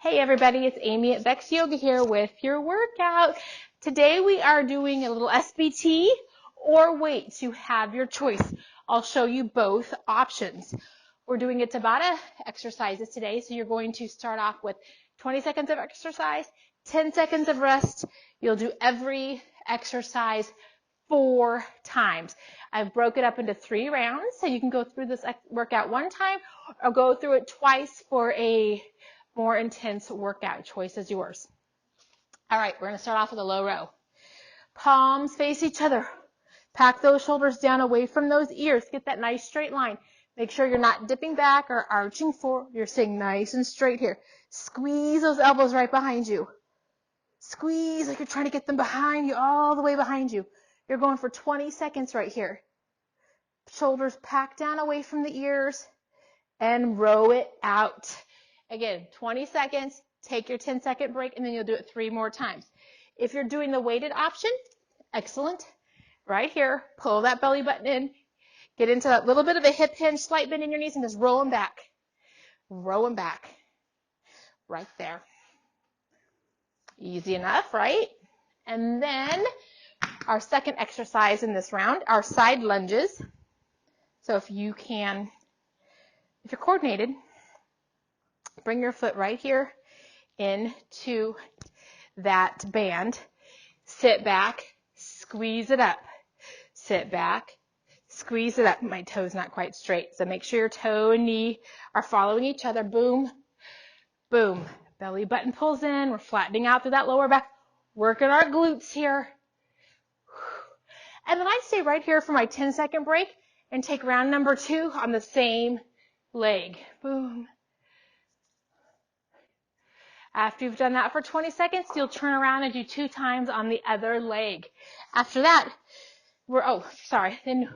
Hey everybody, it's Amy at Bex Yoga here with your workout. Today we are doing a little SBT or weights. You have your choice. I'll show you both options. We're doing a Tabata exercises today, so you're going to start off with 20 seconds of exercise, 10 seconds of rest. You'll do every exercise 4 times. I've broke it up into 3 rounds, so you can go through this workout 1 time or go through it twice for a more intense workout. Choice is yours. All right, we're going to start off with a low row. Palms face each other. Pack those shoulders down away from those ears. Get that nice straight line. Make sure you're not dipping back or arching forward. You're staying nice and straight here. Squeeze those elbows right behind you. Squeeze like you're trying to get them behind you, all the way behind you. You're going for 20 seconds right here. Shoulders packed down away from the ears and row it out. Again, 20 seconds, take your 10-second break, and then you'll do it 3 more times. If you're doing the weighted option, excellent. Right here, pull that belly button in, get into that little bit of a hip hinge, slight bend in your knees, and just roll them back. Row them back. Right there. Easy enough, right? And then our second exercise in this round, our side lunges. So if you're coordinated, bring your foot right here into that band. Sit back, squeeze it up. Sit back, squeeze it up. My toe's not quite straight, so make sure your toe and knee are following each other. Boom, boom. Belly button pulls in. We're flattening out through that lower back. Working our glutes here. And then I'd stay right here for my 10-second break and take round number 2 on the same leg. Boom. After you've done that for 20 seconds, you'll turn around and do 2 times on the other leg. After that, then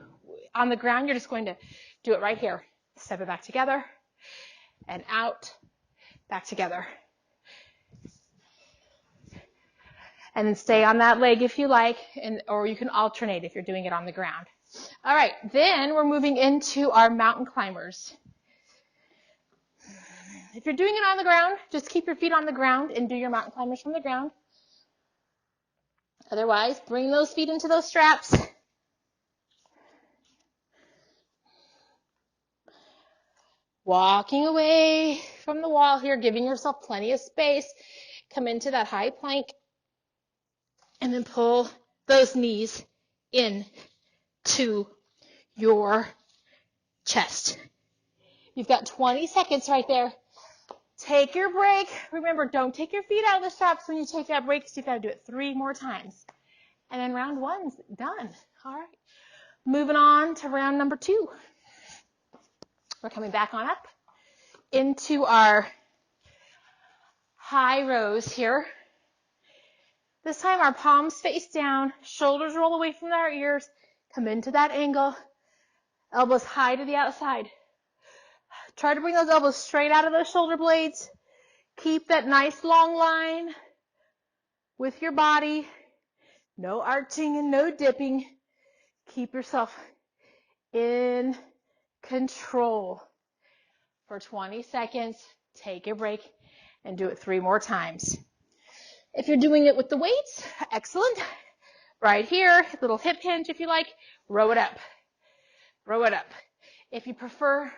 on the ground, you're just going to do it right here. Step it back together and out, back together. And then stay on that leg if you like, or you can alternate if you're doing it on the ground. All right, then we're moving into our mountain climbers. If you're doing it on the ground, just keep your feet on the ground and do your mountain climbers from the ground. Otherwise, bring those feet into those straps. Walking away from the wall here, giving yourself plenty of space. Come into that high plank and then pull those knees in to your chest. You've got 20 seconds right there. Take your break. Remember, don't take your feet out of the straps when you take that break, because you've got to do it 3 more times. And then round 1's done. All right. Moving on to round number 2. We're coming back on up into our high rows here. This time our palms face down, shoulders roll away from our ears, come into that angle, elbows high to the outside. Try to bring those elbows straight out of those shoulder blades. Keep that nice long line with your body. No arching and no dipping. Keep yourself in control for 20 seconds. Take a break and do it 3 more times. If you're doing it with the weights, excellent. Right here, little hip hinge if you like. Row it up. Row it up. If you prefer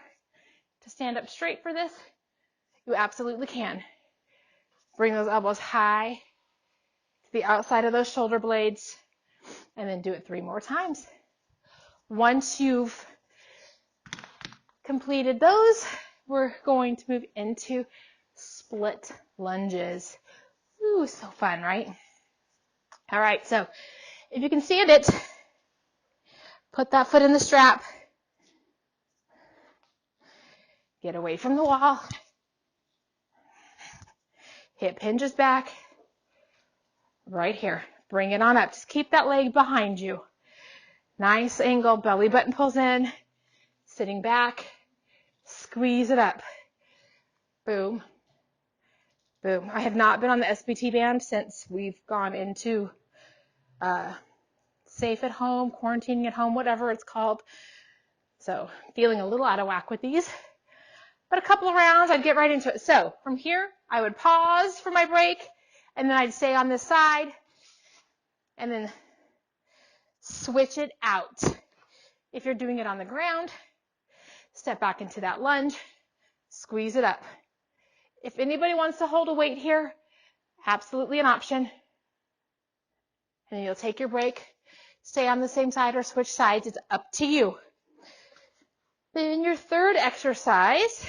to stand up straight for this, you absolutely can. Bring those elbows high to the outside of those shoulder blades, and then do it 3 more times. Once you've completed those, we're going to move into split lunges. Ooh, so fun, right? All right, so if you can stand it, put that foot in the strap. Get away from the wall. Hip hinges back. Right here. Bring it on up. Just keep that leg behind you. Nice angle. Belly button pulls in. Sitting back. Squeeze it up. Boom. Boom. I have not been on the SBT band since we've gone into safe at home, quarantining at home, whatever it's called. So feeling a little out of whack with these. but a couple of rounds, I'd get right into it. So from here, I would pause for my break, and then I'd stay on this side, and then switch it out. If you're doing it on the ground, step back into that lunge, squeeze it up. If anybody wants to hold a weight here, absolutely an option. And then you'll take your break, stay on the same side or switch sides. It's up to you. Then your third exercise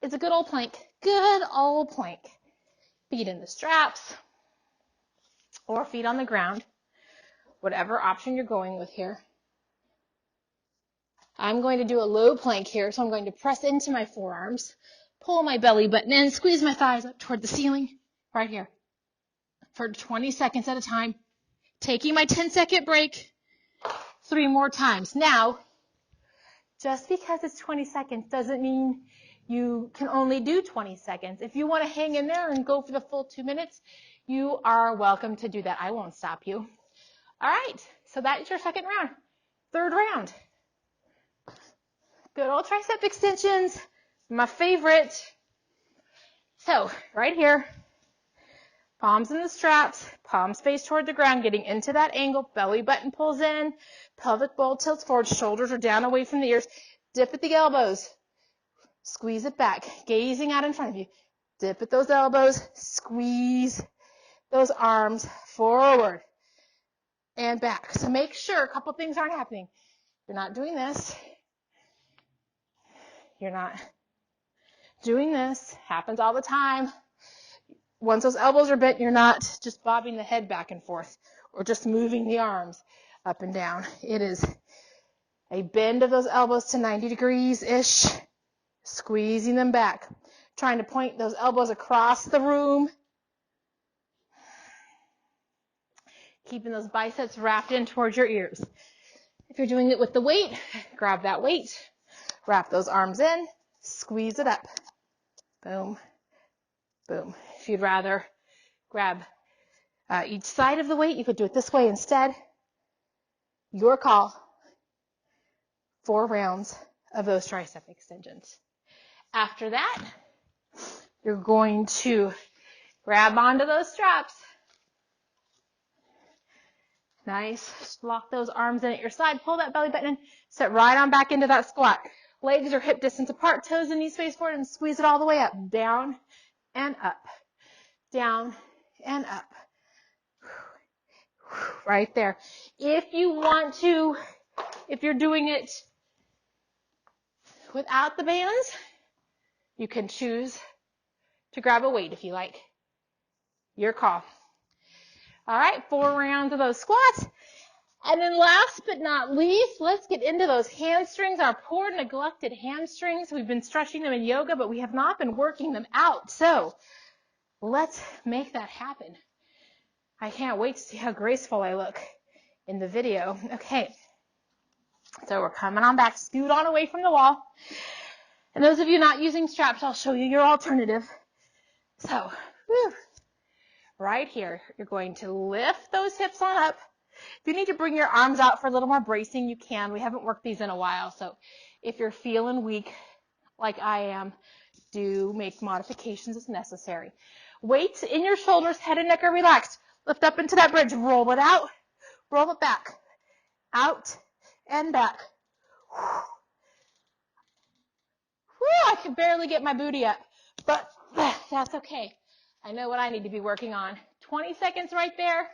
is a good old plank. Good old plank. Feet in the straps or feet on the ground, whatever option you're going with here. I'm going to do a low plank here, so I'm going to press into my forearms, pull my belly button in, squeeze my thighs up toward the ceiling, right here, for 20 seconds at a time, taking my 10-second break 3 more times. Now, just because it's 20 seconds doesn't mean you can only do 20 seconds. If you want to hang in there and go for the full 2 minutes, you are welcome to do that. I won't stop you. All right, so that's your second round. Third round. Good old tricep extensions, my favorite. So, right here, palms in the straps, palms face toward the ground, getting into that angle, belly button pulls in, pelvic bowl tilts forward, shoulders are down away from the ears, dip at the elbows, squeeze it back, gazing out in front of you, dip at those elbows, squeeze those arms forward and back. So make sure a couple things aren't happening. You're not doing this. You're not doing this. Happens all the time. Once those elbows are bent, you're not just bobbing the head back and forth or just moving the arms up and down. It is a bend of those elbows to 90 degrees-ish, squeezing them back, trying to point those elbows across the room, keeping those biceps wrapped in towards your ears. If you're doing it with the weight, grab that weight, wrap those arms in, squeeze it up. Boom, boom. If you'd rather grab each side of the weight, you could do it this way instead. Your call. 4 rounds of those tricep extensions. After that, you're going to grab onto those straps. Nice. Lock those arms in at your side. Pull that belly button in. Sit right on back into that squat. Legs are hip distance apart. Toes and knees face forward and squeeze it all the way up. Down and up. Down and up. Right there. If you're doing it without the bands, you can choose to grab a weight if you like. Your call. All right, 4 rounds of those squats. And then last but not least, let's get into those hamstrings, our poor neglected hamstrings. We've been stretching them in yoga, but we have not been working them out. So let's make that happen. I can't wait to see how graceful I look in the video. Okay, so we're coming on back, scoot on away from the wall. And those of you not using straps, I'll show you your alternative. So, right here, you're going to lift those hips on up. If you need to bring your arms out for a little more bracing, you can. We haven't worked these in a while, so if you're feeling weak like I am, do make modifications as necessary. Weights in your shoulders, head and neck are relaxed. Lift up into that bridge, roll it out, roll it back, out and back. Whew, I can barely get my booty up, but that's okay. I know what I need to be working on. 20 seconds right there.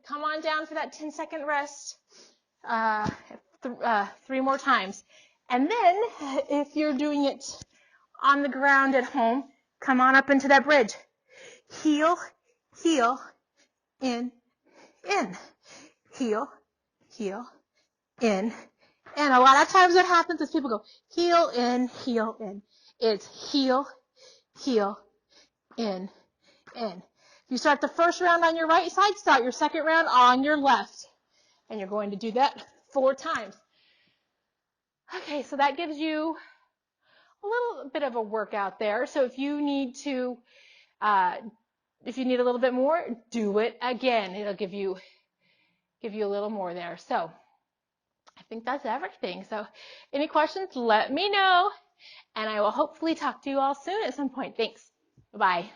Come on down for that 10-second rest. 3 more times. And then, if you're doing it on the ground at home, come on up into that bridge. Heel, heel, in. Heel, heel, in. And a lot of times what happens is people go heel, in, heel, in. It's heel, heel, in. If you start the first round on your right side, start your second round on your left. And you're going to do that 4 times. Okay, so that gives you a little bit of a workout there. So if you need a little bit more, do it again. It'll give you a little more there. So I think that's everything. So any questions, let me know, and I will hopefully talk to you all soon at some point. Thanks. Bye-bye.